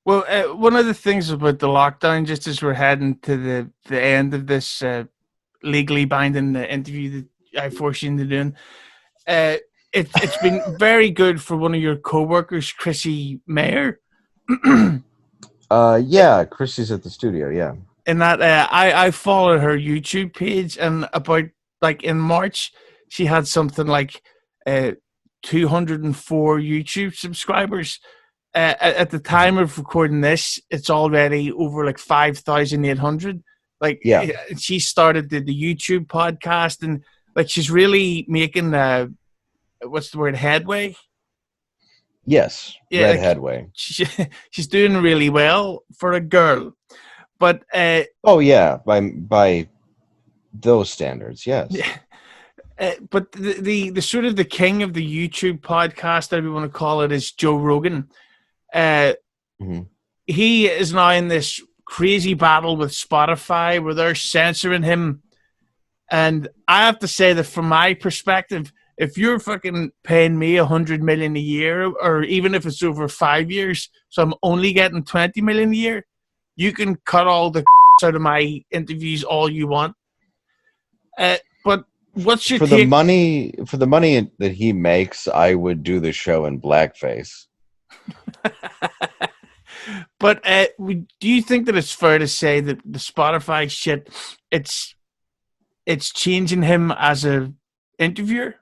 Well, one of the things about the lockdown, just as we're heading to the end of this legally binding interview that I forced you into doing, uh, it's been very good for one of your coworkers, Chrissy Mayer. Yeah, Christy's at the studio. Yeah. In that I followed her YouTube page, and about like in March, she had something like 204 YouTube subscribers. At the time of recording this, it's already over like 5,800. Like Yeah. she started the YouTube podcast, and like she's really making what's the word, headway. Yes. Yeah, Red like Headway. she, she's doing really well for a girl. But Oh yeah, by those standards, yes. yeah, but the sort of the king of the YouTube podcast, whatever you want to call it, is Joe Rogan. Uh, Hmm. he is now in this crazy battle with Spotify where they're censoring him. And I have to say that from my perspective, if you're fucking paying me 100 million a year, or even if it's over 5 years, so I'm only getting 20 million a year, you can cut all the out of my interviews all you want. But what's your take? For the money that he makes, I would do the show in blackface. But do you think that it's fair to say that the Spotify shit, it's it's changing him as a interviewer?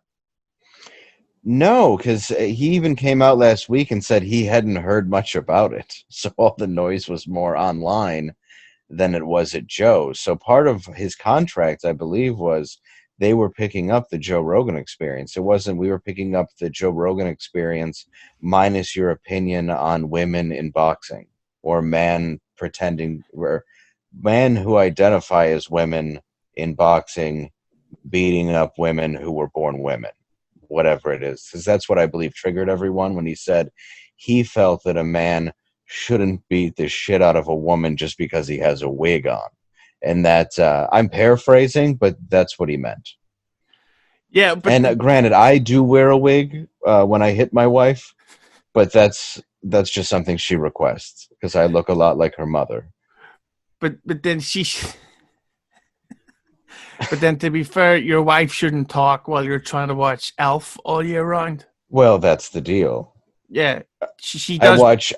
No, because he even came out last week and said he hadn't heard much about it. So all the noise was more online than it was at Joe's. So part of his contract, I believe, was they were picking up the Joe Rogan experience. It wasn't we were picking up the Joe Rogan experience minus your opinion on women in boxing or men who identify as women in boxing beating up women who were born women, whatever it is. Because that's what I believe triggered everyone when he said he felt that a man shouldn't beat the shit out of a woman just because he has a wig on. And that I'm paraphrasing, but that's what he meant. Yeah, but And granted, I do wear a wig when I hit my wife, but that's just something she requests because I look a lot like her mother. but then she. But then, to be fair, your wife shouldn't talk while you're trying to watch Elf all year round. Well, that's the deal. Yeah, she I does. watch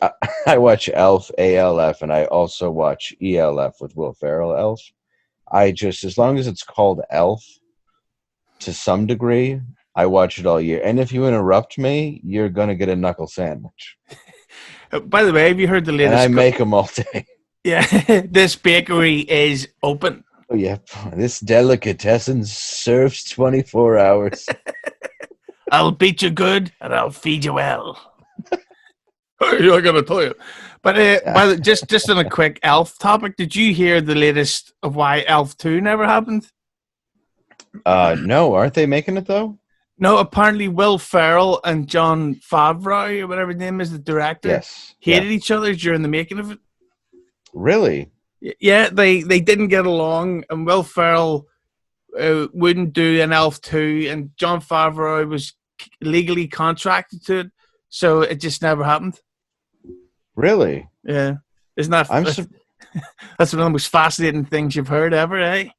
I watch Elf ALF and I also watch ELF with Will Ferrell Elf. I just as long as it's called Elf to some degree, I watch it all year. And if you interrupt me, you're gonna get a knuckle sandwich. By the way, have you heard the And I latest? make them all day. Yeah, this bakery is open. Oh yeah, this delicatessen serves 24 hours. I'll beat you good and I'll feed you well. Hey, I gotta tell you. But just on a quick Elf topic, did you hear the latest of why Elf 2 never happened? No, aren't they making it though? No, apparently Will Ferrell and John Favreau, or whatever his name is, the director, Yes. Yeah. hated each other during the making of it. Really? Yeah, they didn't get along, and Will Ferrell wouldn't do an Elf 2, and John Favreau was legally contracted to it, so it just never happened. Really? Yeah. Isn't that I'm su- that's one of the most fascinating things you've heard ever, eh?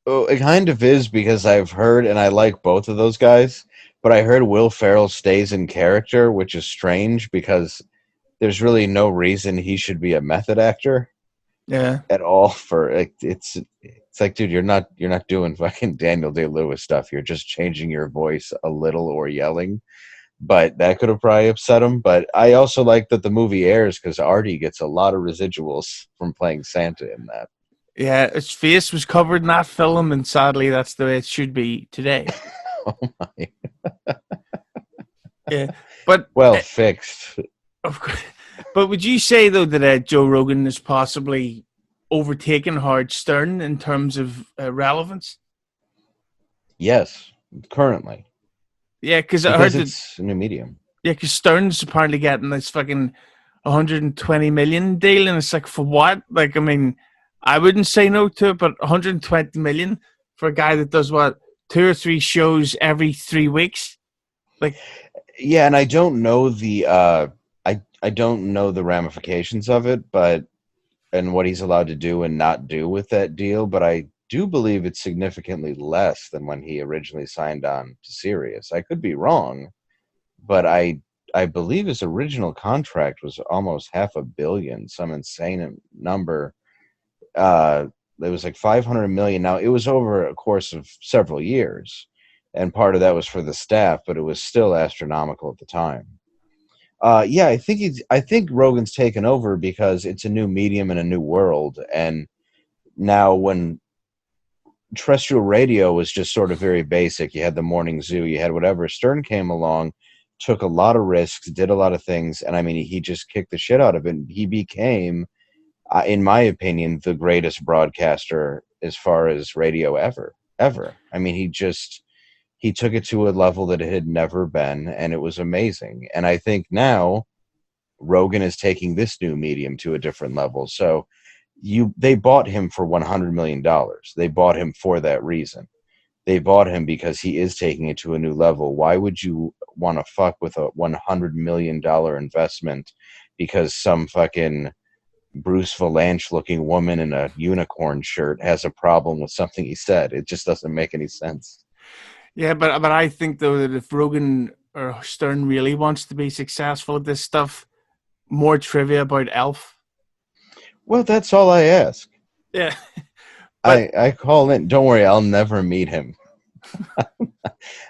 Oh, it kind of is because I've heard and I like both of those guys, but I heard Will Ferrell stays in character, which is strange because there's really no reason he should be a method actor Yeah. at all for like it's like dude, you're not doing fucking Daniel Day-Lewis stuff. You're just changing your voice a little or yelling. But that could have probably upset him. But I also like that the movie airs because Artie gets a lot of residuals from playing Santa in that. Yeah, its face was covered in that film, and sadly that's the way it should be today. Oh my. Yeah. But Well fixed. of course, but would you say though that Joe Rogan is possibly overtaken Howard Stern in terms of relevance? Yes, currently. Yeah, because I heard Because that. it's a new medium. Yeah, because Stern's apparently getting this fucking 120 million deal, and it's like, for what? Like, I mean, I wouldn't say no to it, but 120 million for a guy that does what, 2 or 3 shows every 3 weeks? Like, Yeah, and I don't know the I don't know the ramifications of it, but and what he's allowed to do and not do with that deal, but I do believe it's significantly less than when he originally signed on to Sirius. I could be wrong, but I believe his original contract was almost half a billion, some insane number. It was like 500 million. Now it was over a course of several years, and part of that was for the staff, but it was still astronomical at the time. Yeah, I think Rogan's taken over because it's a new medium and a new world, and now when terrestrial radio was just sort of very basic, you had the morning zoo, you had whatever. Stern came along, took a lot of risks, did a lot of things, and I mean, he just kicked the shit out of it. He became, in my opinion, the greatest broadcaster as far as radio ever. I mean, he took it to a level that it had never been, and it was amazing. And I think now Rogan is taking this new medium to a different level. So they bought him for $100 million. They bought him for that reason. They bought him because he is taking it to a new level. Why would you want to fuck with a $100 million investment because some fucking Bruce Valanche looking woman in a unicorn shirt has a problem with something he said? It just doesn't make any sense. Yeah, but I think though that if Rogan or Stern really wants to be successful at this stuff, more trivia about Elf. Well, that's all I ask. Yeah, but I call in. Don't worry, I'll never meet him.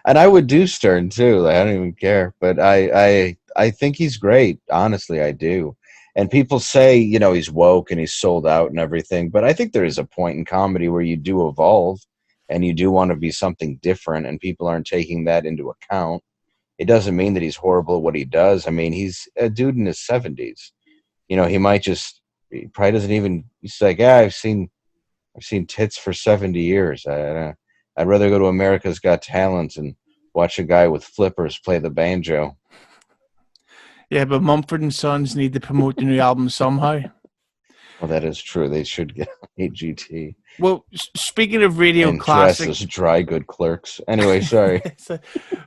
And I would do Stern too. Like, I don't even care. But I think he's great. Honestly, I do. And people say, he's woke and he's sold out and everything. But I think there is a point in comedy where you do evolve and you do want to be something different, and people aren't taking that into account. It doesn't mean that he's horrible at what he does. I mean, he's a dude in his 70s. He probably doesn't even, he's like, yeah, I've seen tits for 70 years. I'd rather go to America's Got Talent and watch a guy with flippers play the banjo. yeah, but Mumford and Sons need to promote the new album somehow. Well, that is true. They should get AGT Well, speaking of radio and dress classic, as dry good clerks. Anyway, sorry.